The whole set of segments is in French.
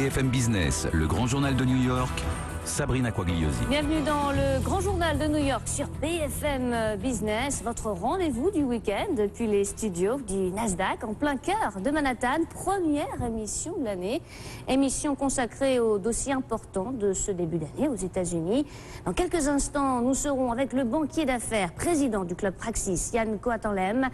BFM Business, le grand journal de New York, Sabrina Quagliosi. Bienvenue dans le grand journal de New York sur BFM Business, votre rendez-vous du week-end depuis les studios du Nasdaq en plein cœur de Manhattan. Première émission de l'année, émission consacrée aux dossiers importants de ce début d'année aux États-Unis. Dans quelques instants, nous serons avec le banquier d'affaires, président du club Praxis, Yann Coatanlem,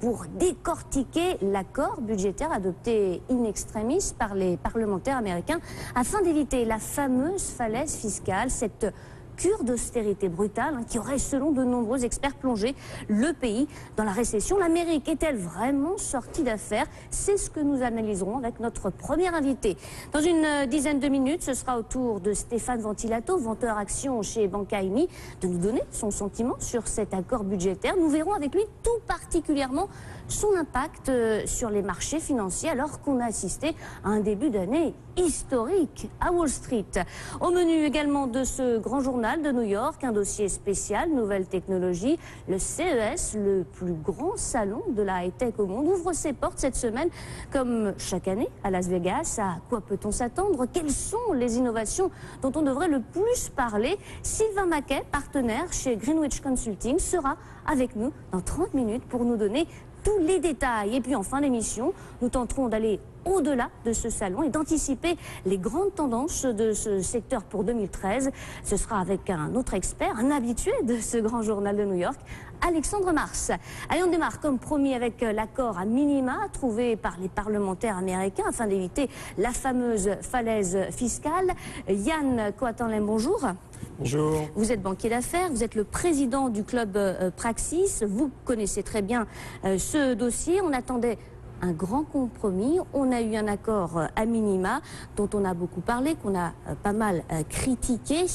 pour décortiquer l'accord budgétaire adopté in extremis par les parlementaires américains afin d'éviter la fameuse falaise fiscale, cette cure d'austérité brutale qui aurait, selon de nombreux experts, plongé le pays dans la récession. L'Amérique est-elle vraiment sortie d'affaires? C'est ce que nous analyserons avec notre premier invité. Dans une dizaine de minutes, ce sera au tour de Stéphane Ventilato, venteur action chez Banca IMI, de nous donner son sentiment sur cet accord budgétaire. Nous verrons avec lui tout particulièrement son impact sur les marchés financiers alors qu'on a assisté à un début d'année historique à Wall Street. Au menu également de ce grand journal de New York, un dossier spécial, nouvelles technologies. Le CES, le plus grand salon de la high-tech au monde, ouvre ses portes cette semaine comme chaque année à Las Vegas. À quoi peut-on s'attendre? Quelles sont les innovations dont on devrait le plus parler? Sylvain Maquet, partenaire chez Greenwich Consulting, sera avec nous dans 30 minutes pour nous donner tous les détails. Et puis en fin d'émission, nous tenterons d'aller au-delà de ce salon et d'anticiper les grandes tendances de ce secteur pour 2013. Ce sera avec un autre expert, un habitué de ce grand journal de New York, Alexandre Mars. Allez, on démarre comme promis avec l'accord à minima trouvé par les parlementaires américains afin d'éviter la fameuse falaise fiscale. Yann Coatanlem, bonjour. Bonjour. Vous êtes banquier d'affaires, vous êtes le président du club Praxis, vous connaissez très bien ce dossier. On attendait un grand compromis, on a eu un accord à minima dont on a beaucoup parlé, qu'on a pas mal critiqué,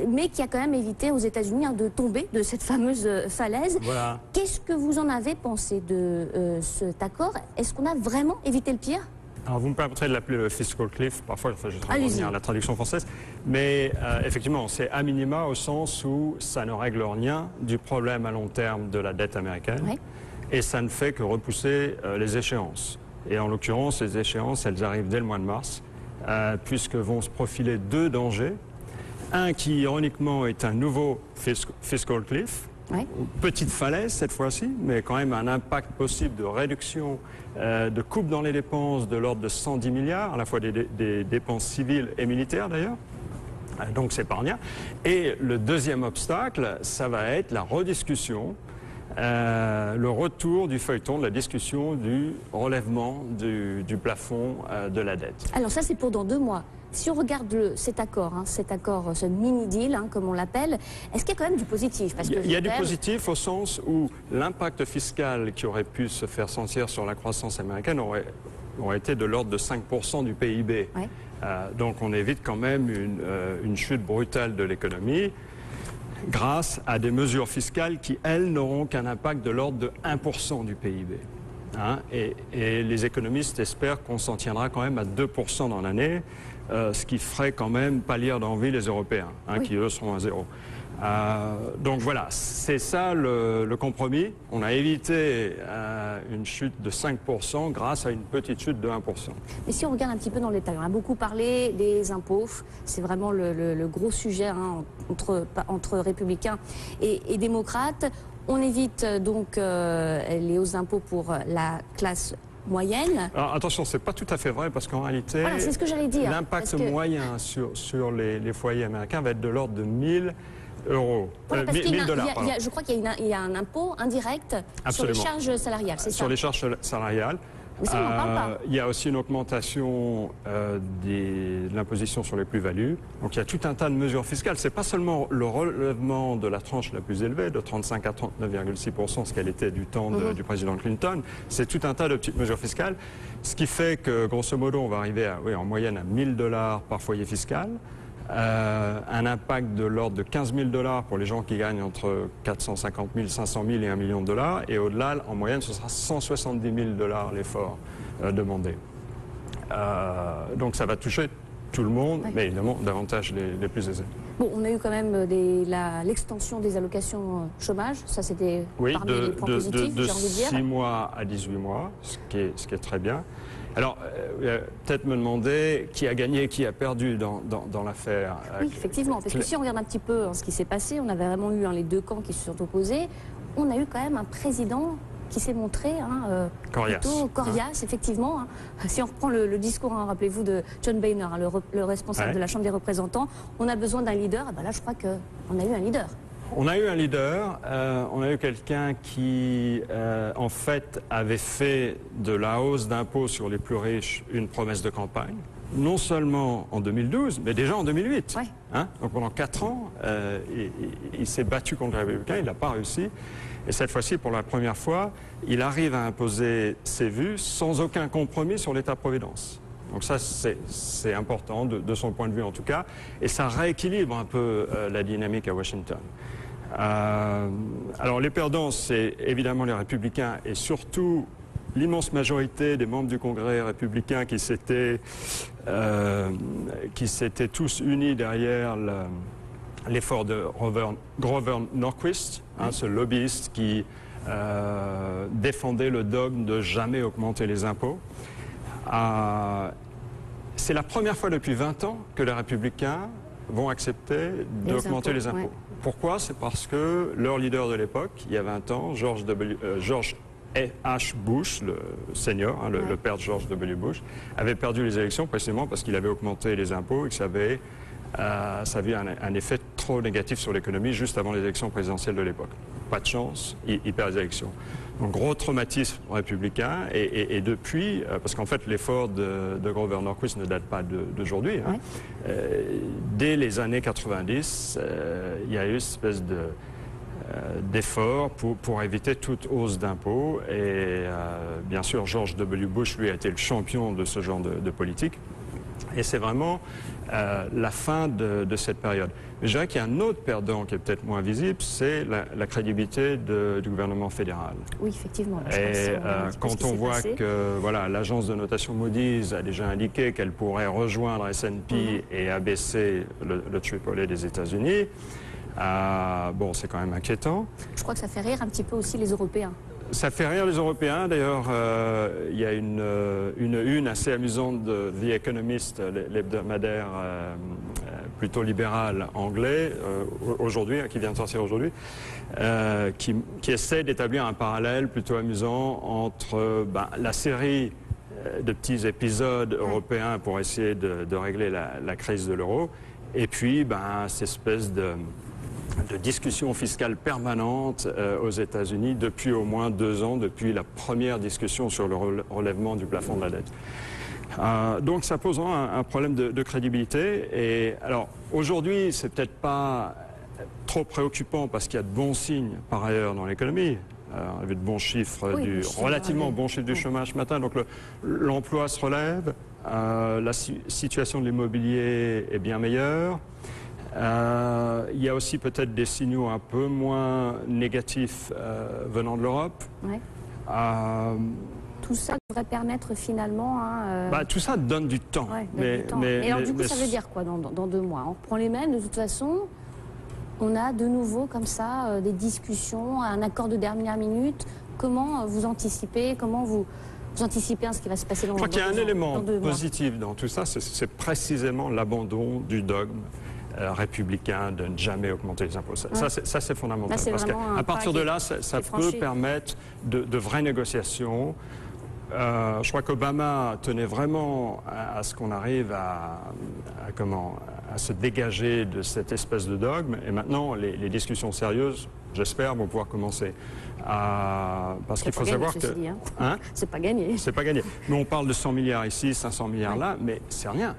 mais qui a quand même évité aux États-Unis de tomber de cette fameuse falaise. Voilà. Qu'est-ce que vous en avez pensé de cet accord? Est-ce qu'on a vraiment évité le pire? Alors vous me permettrez de l'appeler le fiscal cliff, parfois je vais revenir à la traduction française, mais effectivement c'est à minima au sens où ça ne règle rien du problème à long terme de la dette américaine. Oui. Et ça ne fait que repousser les échéances. Et en l'occurrence, les échéances, elles arrivent dès le mois de mars, puisque vont se profiler deux dangers. Un qui, ironiquement, est un nouveau fiscal cliff, oui. Petite falaise cette fois-ci, mais quand même un impact possible de réduction, de coupe dans les dépenses de l'ordre de 110 milliards, à la fois des dépenses civiles et militaires d'ailleurs. Donc c'est pas rien. Et le deuxième obstacle, ça va être la rediscussion, le retour du feuilleton, de la discussion du relèvement du plafond de la dette. Alors ça c'est pour dans 2 mois. Si on regarde cet accord, ce mini-deal, comme on l'appelle, est-ce qu'il y a quand même du positif? Parce que il y a du positif au sens où l'impact fiscal qui aurait pu se faire sentir sur la croissance américaine aurait été de l'ordre de 5% du PIB. Ouais. Donc on évite quand même une chute brutale de l'économie grâce à des mesures fiscales qui, elles, n'auront qu'un impact de l'ordre de 1% du PIB. Et les économistes espèrent qu'on s'en tiendra quand même à 2% dans l'année, ce qui ferait quand même pâlir d'envie les Européens, oui. Qui eux seront à 0. Donc voilà, c'est ça le compromis. On a évité une chute de 5% grâce à une petite chute de 1%. Et si on regarde un petit peu dans le détail, on a beaucoup parlé des impôts, c'est vraiment le gros sujet entre républicains et démocrates. On évite donc les hausses d'impôts pour la classe moyenne. Alors, attention, c'est pas tout à fait vrai parce qu'en réalité, voilà, c'est ce que j'allais dire. L'impact moyen sur les foyers américains va être de l'ordre de 1000 euros. Voilà, parce 1000 dollars. Je crois qu'il y a un impôt indirect Absolument. Sur les charges salariales, c'est ça? Sur les charges salariales. Mais ça, on n'en parle pas. Il y a aussi une augmentation de l'imposition sur les plus-values. Donc il y a tout un tas de mesures fiscales. C'est pas seulement le relèvement de la tranche la plus élevée, de 35 à 39,6%, ce qu'elle était du temps du président Clinton. C'est tout un tas de petites mesures fiscales. Ce qui fait que, grosso modo, on va arriver en moyenne à 1000 dollars par foyer fiscal. Un impact de l'ordre de 15 000 dollars pour les gens qui gagnent entre 450 000, 500 000 et 1 million de dollars. Et au-delà, en moyenne, ce sera 170 000 dollars l'effort demandé. Donc ça va toucher tout le monde, oui. Mais évidemment davantage les plus aisés. Bon, on a eu quand même l'extension des allocations chômage, ça c'était parmi les points positifs, j'ai envie de dire. De 6 mois à 18 mois, ce qui est très bien. Alors, peut-être me demander qui a gagné et qui a perdu dans l'affaire. Oui, effectivement, parce que si on regarde un petit peu ce qui s'est passé, on avait vraiment eu les deux camps qui se sont opposés. On a eu quand même un président qui s'est montré plutôt coriace, effectivement. Si on reprend le discours, rappelez-vous, de John Boehner, le responsable de la Chambre des représentants, on a besoin d'un leader. Et ben là, je crois qu'on a eu un leader. On a eu un leader, on a eu quelqu'un qui, en fait, avait fait de la hausse d'impôts sur les plus riches une promesse de campagne. Non seulement en 2012, mais déjà en 2008. Ouais. Donc pendant 4 ans, il s'est battu contre les Républicains, il n'a pas réussi. Et cette fois-ci, pour la première fois, il arrive à imposer ses vues sans aucun compromis sur l'État-providence. Donc ça, c'est important, de son point de vue en tout cas, et ça rééquilibre un peu la dynamique à Washington. Alors les perdants, c'est évidemment les républicains et surtout l'immense majorité des membres du Congrès républicain qui s'étaient tous unis derrière l'effort de Grover Norquist, ce lobbyiste qui défendait le dogme de jamais augmenter les impôts. C'est la première fois depuis 20 ans que les républicains vont accepter d'augmenter les impôts. Ouais. Pourquoi? C'est parce que leur leader de l'époque, il y a 20 ans, George H. Bush, le senior, le père de George W. Bush, avait perdu les élections précisément parce qu'il avait augmenté les impôts et que ça avait eu un effet trop négatif sur l'économie juste avant les élections présidentielles de l'époque. Pas de chance, il perd les élections. Donc gros traumatisme républicain et depuis, parce qu'en fait l'effort de Grover Norquist ne date pas d'aujourd'hui, dès les années 90, il y a eu une espèce d'effort pour éviter toute hausse d'impôts et bien sûr George W. Bush lui a été le champion de ce genre de politique et c'est vraiment la fin de cette période. Mais je dirais qu'il y a un autre perdant qui est peut-être moins visible, c'est la crédibilité du gouvernement fédéral. Oui, effectivement. Et quand on voit que l'agence de notation Moody's a déjà indiqué qu'elle pourrait rejoindre S&P et abaisser le AAA des États-Unis, bon, c'est quand même inquiétant. Je crois que ça fait rire un petit peu aussi les Européens. Ça fait rire les Européens. D'ailleurs, il y a une assez amusante de The Economist, l'hebdomadaire plutôt libéral anglais, aujourd'hui, qui vient de sortir aujourd'hui, qui essaie d'établir un parallèle plutôt amusant entre la série de petits épisodes européens pour essayer de régler la crise de l'euro et puis cette espèce de discussion fiscale permanente aux États-Unis depuis au moins 2 ans, depuis la première discussion sur le relèvement du plafond de la dette. Donc ça posera un problème de crédibilité. Et alors aujourd'hui, c'est peut-être pas trop préoccupant parce qu'il y a de bons signes par ailleurs dans l'économie. On a vu de bons chiffres, relativement bons chiffres du chômage ce matin. Donc l'emploi se relève, la situation de l'immobilier est bien meilleure. Il y a aussi peut-être des signaux un peu moins négatifs venant de l'Europe. Ouais. Tout ça devrait permettre finalement... tout ça donne du temps. Ouais, et alors du coup, ça veut dire quoi dans 2 mois? On reprend les mêmes, de toute façon, on a de nouveau comme ça des discussions, un accord de dernière minute. Comment vous anticipez, vous anticipez ce qui va se passer dans 2 mois? Je crois qu'il y a un élément positif dans tout ça, c'est précisément l'abandon du dogme républicain de ne jamais augmenter les impôts. Ça c'est fondamental. Là, parce qu'à partir de là, ça peut permettre de vraies négociations. Je crois qu'Obama tenait vraiment à ce qu'on arrive à se dégager de cette espèce de dogme. Et maintenant, les discussions sérieuses, j'espère, vont pouvoir commencer. Parce qu'il faut savoir que... C'est pas gagné. C'est pas gagné. Mais on parle de 100 milliards ici, 500 milliards là, mais c'est rien.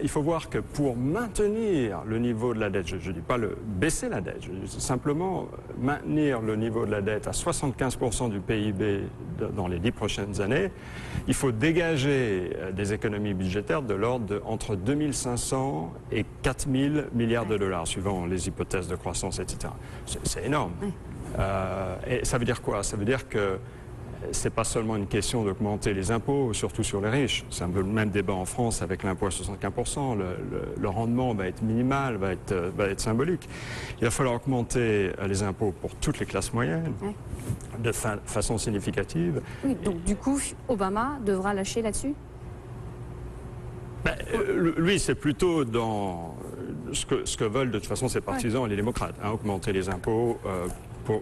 Il faut voir que pour maintenir le niveau de la dette, je ne dis pas baisser la dette, je dis simplement maintenir le niveau de la dette à 75% du PIB dans les 10 prochaines années, il faut dégager des économies budgétaires de l'ordre de entre 2500 et 4000 milliards de dollars, suivant les hypothèses de croissance, etc. C'est énorme. Et ça veut dire quoi? Ça veut dire que c'est pas seulement une question d'augmenter les impôts, surtout sur les riches. C'est un peu le même débat en France avec l'impôt à 65%. Le rendement va être minimal, va être symbolique. Il va falloir augmenter les impôts pour toutes les classes moyennes, de façon significative. Oui, donc du coup, Obama devra lâcher là-dessus? Lui, c'est plutôt dans ce que veulent de toute façon ses partisans, les démocrates, augmenter les impôts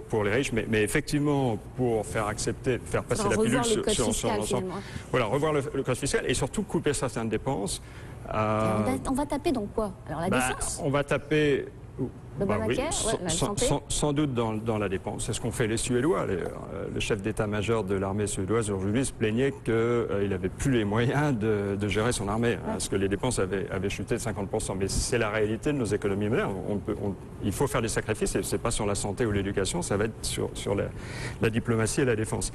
pour les riches, mais effectivement pour faire passer la pilule sur l'ensemble. Voilà, revoir le code fiscal et surtout couper certaines dépenses. On va taper dans quoi? Alors la défense? On va taper... Oui, sans doute dans la dépense. C'est ce qu'ont fait les Suédois. Le chef d'état-major de l'armée suédoise aujourd'hui se plaignait qu'il n'avait plus les moyens de gérer son armée, parce que les dépenses avaient chuté de 50%. Mais c'est la réalité de nos économies modernes. Il faut faire des sacrifices, et ce n'est pas sur la santé ou l'éducation, ça va être sur la diplomatie et la défense.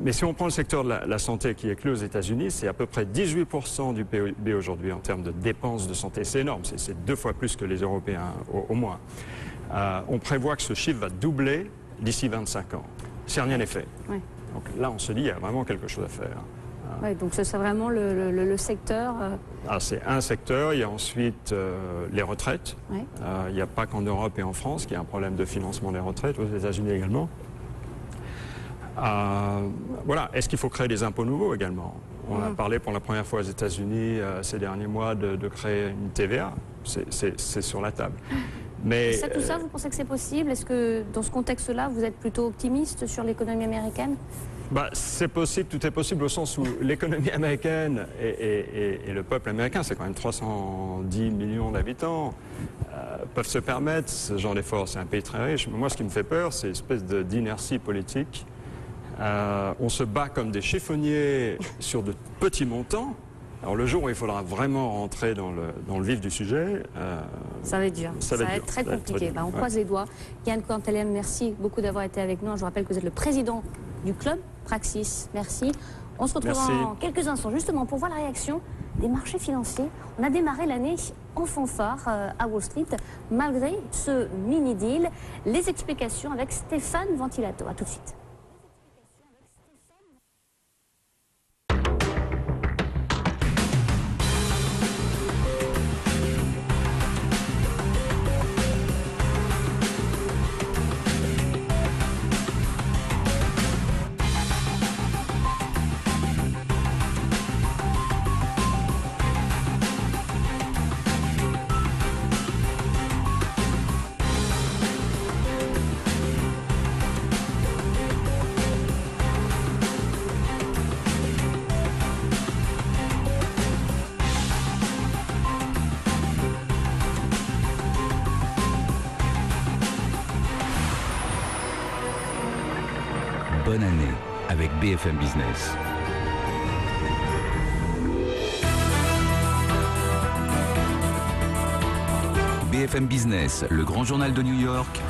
Mais si on prend le secteur de la santé qui est clé aux États-Unis, c'est à peu près 18% du PIB aujourd'hui en termes de dépenses de santé. C'est énorme, c'est 2 fois plus que les Européens au moins. On prévoit que ce chiffre va doubler d'ici 25 ans. Si rien n'est fait. Oui. Donc là, on se dit qu'il y a vraiment quelque chose à faire. Oui, donc c'est vraiment le secteur... C'est un secteur. Il y a ensuite les retraites. Oui. Il n'y a pas qu'en Europe et en France qu'il y a un problème de financement des retraites, aux États-Unis également. Voilà. Est-ce qu'il faut créer des impôts nouveaux également? On a parlé pour la première fois aux États-Unis ces derniers mois de créer une TVA. C'est sur la table. Mais tout ça, vous pensez que c'est possible? Est-ce que dans ce contexte-là, vous êtes plutôt optimiste sur l'économie américaine? C'est possible, tout est possible au sens où l'économie américaine et le peuple américain, c'est quand même 310 millions d'habitants, peuvent se permettre ce genre d'effort. C'est un pays très riche. Mais moi, ce qui me fait peur, c'est une espèce d'inertie politique. On se bat comme des chiffonniers sur de petits montants. Alors le jour où il faudra vraiment rentrer dans le vif du sujet... ça va être dur, ça va être très compliqué. On croise les doigts. Yann Cohen-Tellem, merci beaucoup d'avoir été avec nous. Je vous rappelle que vous êtes le président du club Praxis. Merci. On se retrouve en quelques instants justement pour voir la réaction des marchés financiers. On a démarré l'année en fanfare à Wall Street, malgré ce mini-deal. Les explications avec Stéphane Ventilato. A tout de suite. Bonne année avec BFM Business. BFM Business, le grand journal de New York,